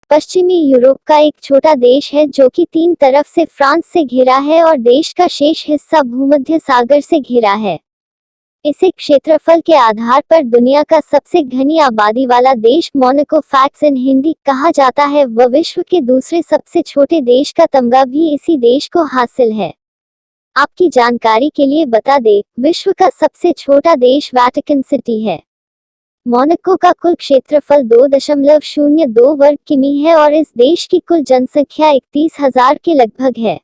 पश्चिमी यूरोप का एक छोटा देश है जो कि 3 तरफ से फ्रांस से घिरा है और देश का शेष हिस्सा भूमध्य सागर से घिरा है। इसे क्षेत्रफल के आधार पर दुनिया का सबसे घनी आबादी वाला देश मोनाको फैक्ट्स इन हिंदी कहा जाता है व विश्व के दूसरे सबसे छोटे देश का तमगा भी इसी देश को हासिल है। आपकी जानकारी के लिए बता दें, विश्व का सबसे छोटा देश वेटिकन सिटी है। मोनाको का कुल क्षेत्रफल 2.02 वर्ग किमी है और इस देश की कुल जनसंख्या 31,000 के लगभग है।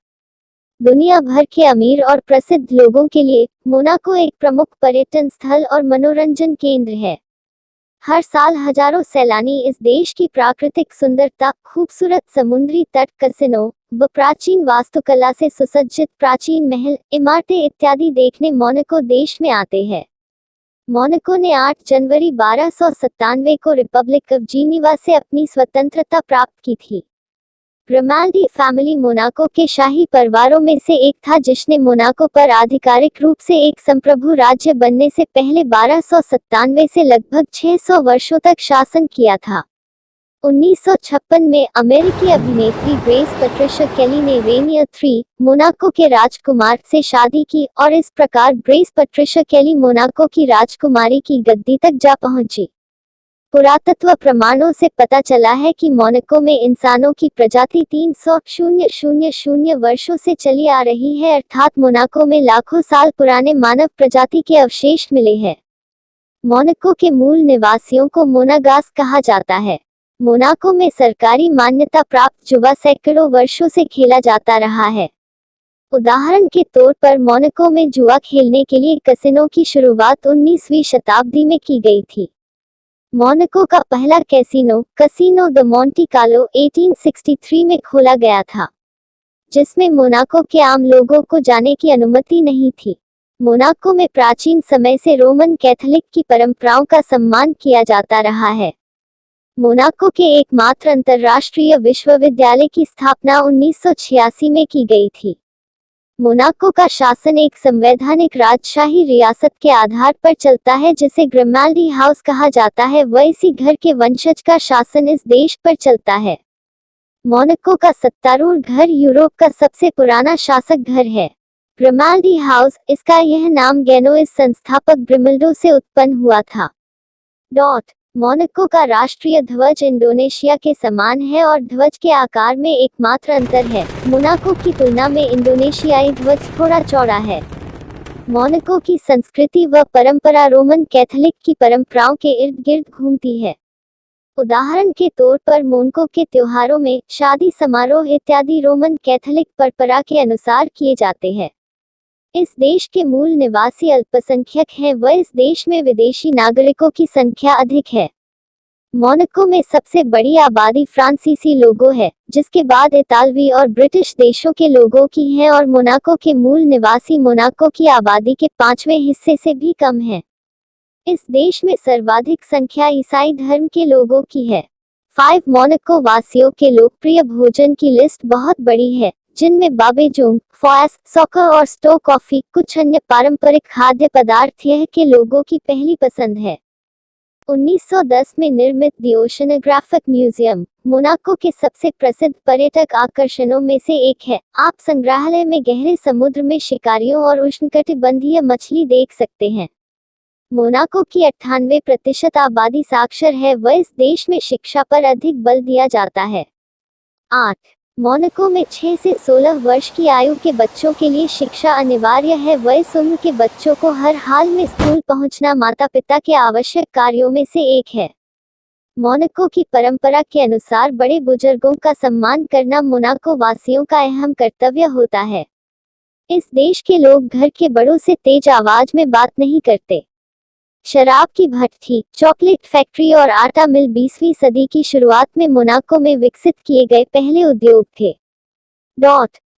दुनिया भर के अमीर और प्रसिद्ध लोगों के लिए मोनाको एक प्रमुख पर्यटन स्थल और मनोरंजन केंद्र है। हर साल हजारों सैलानी इस देश की प्राकृतिक सुंदरता, खूबसूरत समुद्री तट, कैसीनो व प्राचीन वास्तुकला से सुसज्जित प्राचीन महल, इमारतें इत्यादि देखने मोनाको देश में आते हैं। मोनाको ने 8 जनवरी 1297 को रिपब्लिक ऑफ जिनीवा से अपनी स्वतंत्रता प्राप्त की थी। ग्रिमाल्डी फैमिली मोनाको के शाही परिवारों में से एक था जिसने मोनाको पर आधिकारिक रूप से एक संप्रभु राज्य बनने से पहले 1297 से लगभग 600 वर्षों तक शासन किया था। 1956 में अमेरिकी अभिनेत्री ग्रेस पैट्रिशा केली ने रेनियर III, मोनाको के राजकुमार से शादी की और इस प्रकार ग्रेस पैट्रिशा केली मोनाको की राजकुमारी की गद्दी तक जा पहुंची। पुरातत्व प्रमाणों से पता चला है कि मोनाको में इंसानों की प्रजाति 300,000 वर्षों से चली आ रही है, अर्थात मोनाको में लाखों साल पुराने मानव प्रजाति के अवशेष मिले हैं। मोनाको के मूल निवासियों को मोनागास कहा जाता है। मोनाको में सरकारी मान्यता प्राप्त जुआ सैकड़ों वर्षों से खेला जाता रहा है। उदाहरण के तौर पर मोनाको में जुआ खेलने के लिए कैसीनो की शुरुआत 19वीं शताब्दी में की गई थी। मोनाको का पहला कैसीनो द मोंटे कार्लो 1863 में खोला गया था, जिसमें मोनाको के आम लोगों को जाने की अनुमति नहीं थी। मोनाको में प्राचीन समय से रोमन कैथोलिक की परंपराओं का सम्मान किया जाता रहा है। मोनाको के एकमात्र अंतर्राष्ट्रीय विश्वविद्यालय की स्थापना 1986 में की गई थी। मोनाको का शासन एक संवैधानिक राजशाही रियासत के आधार पर चलता है जिसे ग्रिमाल्डी हाउस कहा जाता है व इसी घर के वंशज का शासन इस देश पर चलता है। मोनाको का सत्तारूढ़ घर यूरोप का सबसे पुराना शासक घर है। ग्रिमाल्डी हाउस, इसका यह नाम गेनोइज संस्थापक ग्रिमल्डो से उत्पन्न हुआ था। मोनाको का राष्ट्रीय ध्वज इंडोनेशिया के समान है और ध्वज के आकार में एकमात्र अंतर है, मोनाको की तुलना में इंडोनेशियाई ध्वज थोड़ा चौड़ा है। मोनाको की संस्कृति व परंपरा रोमन कैथोलिक की परंपराओं के इर्द गिर्द घूमती है। उदाहरण के तौर पर मोनाको के त्योहारों में शादी समारोह इत्यादि रोमन कैथोलिक परंपरा के अनुसार किए जाते हैं। इस देश के मूल निवासी अल्पसंख्यक हैं व इस देश में विदेशी नागरिकों की संख्या अधिक है। मोनाको में सबसे बड़ी आबादी फ्रांसीसी लोगों है, जिसके बाद इतालवी और ब्रिटिश देशों के लोगों की है और मोनाको के मूल निवासी मोनाको की आबादी के 5वें हिस्से से भी कम है। इस देश में सर्वाधिक संख्या ईसाई धर्म के लोगों की है। 5 मोनाको वासियों के लोकप्रिय भोजन की लिस्ट बहुत बड़ी है, जिनमें बाबेजोंग, फॉस, सोका और स्टो कॉफी, कुछ अन्य पारंपरिक खाद्य पदार्थ यह के लोगों की पहली पसंद है। 1910 में निर्मित द ओशनोग्राफिक म्यूजियम मोनाको के सबसे प्रसिद्ध पर्यटक आकर्षणों में से एक है। आप संग्रहालय में गहरे समुद्र में शिकारियों और उष्णकटिबंधीय मछली देख सकते हैं। मोनाको की 98% आबादी साक्षर है व इस देश में शिक्षा पर अधिक बल दिया जाता है। 8 मोनाको में 6 से 16 वर्ष की आयु के बच्चों के लिए शिक्षा अनिवार्य है व इस उम्र के बच्चों को हर हाल में स्कूल पहुंचना माता-पिता के आवश्यक कार्यों में से एक है। मोनाको की परंपरा के अनुसार बड़े बुजुर्गों का सम्मान करना मोनाको वासियों का अहम कर्तव्य होता है। इस देश के लोग घर के बड़ों से तेज आवाज में बात नहीं करते। शराब की भट्ठी, चॉकलेट फैक्ट्री और आटा मिल 20वीं सदी की शुरुआत में मोनाको में विकसित किए गए पहले उद्योग थे।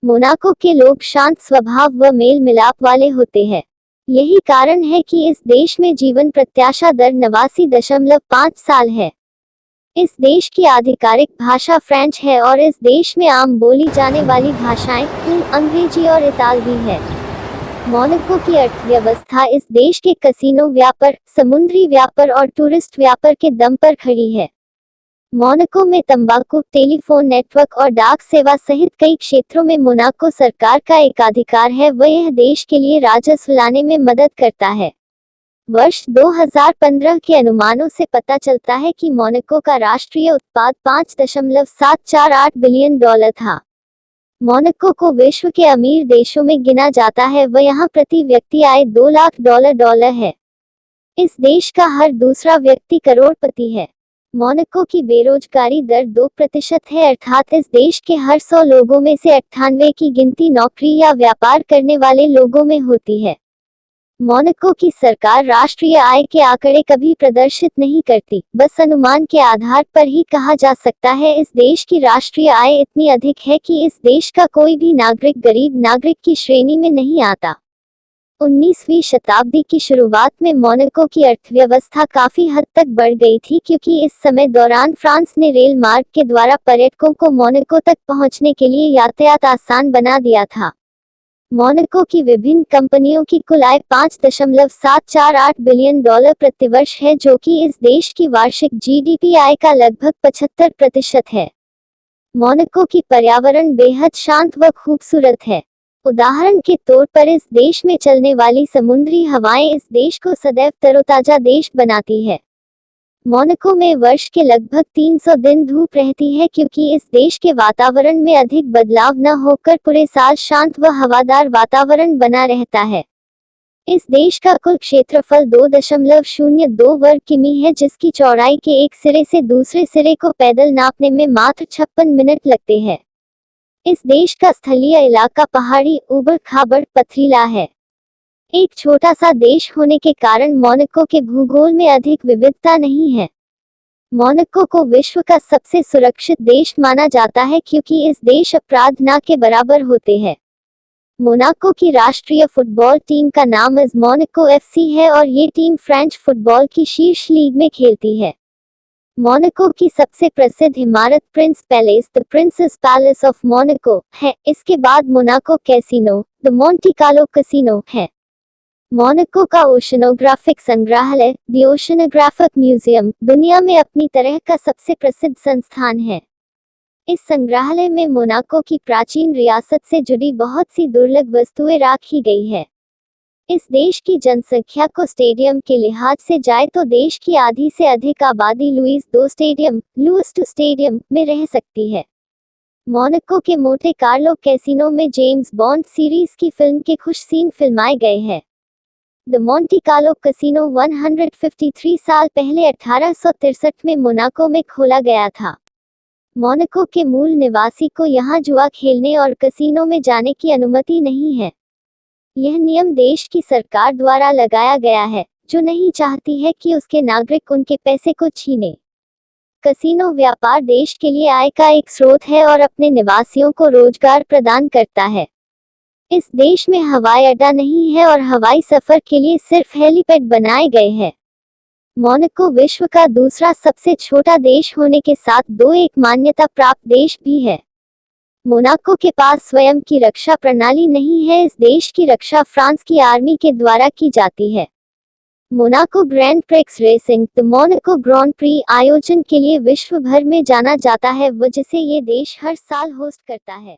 मोनाको के लोग शांत स्वभाव व मेल मिलाप वाले होते हैं। यही कारण है कि इस देश में जीवन प्रत्याशा दर 89.5 साल है। इस देश की आधिकारिक भाषा फ्रेंच है और इस देश में आम बोली जाने वाली भाषाएं अंग्रेजी और इतालवी है। मोनाको की अर्थव्यवस्था इस देश के कैसीनो व्यापार, समुद्री व्यापार और टूरिस्ट व्यापार के दम पर खड़ी है। मोनाको में तंबाकू, टेलीफोन नेटवर्क और डाक सेवा सहित कई क्षेत्रों में मोनाको सरकार का एकाधिकार है व यह देश के लिए राजस्व लाने में मदद करता है। वर्ष 2015 के अनुमानों से पता चलता है कि मोनाको का राष्ट्रीय उत्पाद $5.748 बिलियन था। मोनाको को विश्व के अमीर देशों में गिना जाता है व यहाँ प्रति व्यक्ति आय $2 लाख है। इस देश का हर दूसरा व्यक्ति करोड़पति है। मोनाको की बेरोजगारी दर 2% है, अर्थात इस देश के हर 100 लोगों में से 98 की गिनती नौकरी या व्यापार करने वाले लोगों में होती है। मोनाको की सरकार राष्ट्रीय आय के आंकड़े कभी प्रदर्शित नहीं करती, बस अनुमान के आधार पर ही कहा जा सकता है इस देश की राष्ट्रीय आय इतनी अधिक है कि इस देश का कोई भी नागरिक गरीब नागरिक की श्रेणी में नहीं आता। 19वीं शताब्दी की शुरुआत में मोनाको की अर्थव्यवस्था काफी हद तक बढ़ गई थी क्योंकि इस समय दौरान फ्रांस ने रेल मार्ग के द्वारा पर्यटकों को मोनाको तक पहुंचने के लिए यातायात आसान बना दिया था। मोनाको की विभिन्न कंपनियों की कुल आय $5.748 बिलियन प्रतिवर्ष है, जो कि इस देश की वार्षिक जीडीपी आय का लगभग 75% है। मोनाको की पर्यावरण बेहद शांत व खूबसूरत है। उदाहरण के तौर पर इस देश में चलने वाली समुद्री हवाएं इस देश को सदैव तरोताजा देश बनाती है। मोनाको में वर्ष के लगभग 300 दिन धूप रहती है क्योंकि इस देश के वातावरण में अधिक बदलाव न होकर पूरे साल शांत व हवादार वातावरण बना रहता है। इस देश का कुल क्षेत्रफल 2.02 वर्ग किमी है, जिसकी चौड़ाई के एक सिरे से दूसरे सिरे को पैदल नापने में मात्र 56 मिनट लगते हैं। इस देश का स्थलीय इलाका पहाड़ी, ऊबड़-खाबड़, पथरीला है। एक छोटा सा देश होने के कारण मोनाको के भूगोल में अधिक विविधता नहीं है। मोनाको को विश्व का सबसे सुरक्षित देश माना जाता है क्योंकि इस देश अपराध न के बराबर होते हैं। मोनाको की राष्ट्रीय फुटबॉल टीम का नाम इस मोनाको एफसी है और ये टीम फ्रेंच फुटबॉल की शीर्ष लीग में खेलती है। मोनाको की सबसे प्रसिद्ध इमारत Prince palace, the princess palace of Monaco है। इसके बाद Monaco casino, the Monte Carlo casino है। मोनाको का ओशनोग्राफिक संग्रहालय, द ओशनोग्राफिक म्यूजियम, दुनिया में अपनी तरह का सबसे प्रसिद्ध संस्थान है। इस संग्रहालय में मोनाको की प्राचीन रियासत से जुड़ी बहुत सी दुर्लभ वस्तुएं रखी गई है। इस देश की जनसंख्या को स्टेडियम के लिहाज से जाए तो देश की आधी से अधिक आबादी Louis II stadium, Louis II stadium में रह सकती है। मोनाको के मोंटे कार्लो कैसीनो में जेम्स बॉन्ड सीरीज की फिल्म के कुछ सीन फिल्माए गए हैं। द मोंटी कार्लो कैसीनो 153 साल पहले 1863 में मोनाको में खोला गया था। मोनाको के मूल निवासी को यहाँ जुआ खेलने और कैसीनो में जाने की अनुमति नहीं है। यह नियम देश की सरकार द्वारा लगाया गया है, जो नहीं चाहती है कि उसके नागरिक उनके पैसे को छीने। कैसीनो व्यापार देश के लिए आय का एक स्रोत है और अपने निवासियों को रोजगार प्रदान करता है। इस देश में हवाई अड्डा नहीं है और हवाई सफर के लिए सिर्फ हेलीपैड बनाए गए हैं। मोनाको विश्व का दूसरा सबसे छोटा देश होने के साथ एक मान्यता प्राप्त देश भी है। मोनाको के पास स्वयं की रक्षा प्रणाली नहीं है। इस देश की रक्षा फ्रांस की आर्मी के द्वारा की जाती है। Monaco grand prix racing, the Monaco grand pre आयोजन के लिए विश्व भर में जाना जाता है, जिसे ये देश हर साल होस्ट करता है।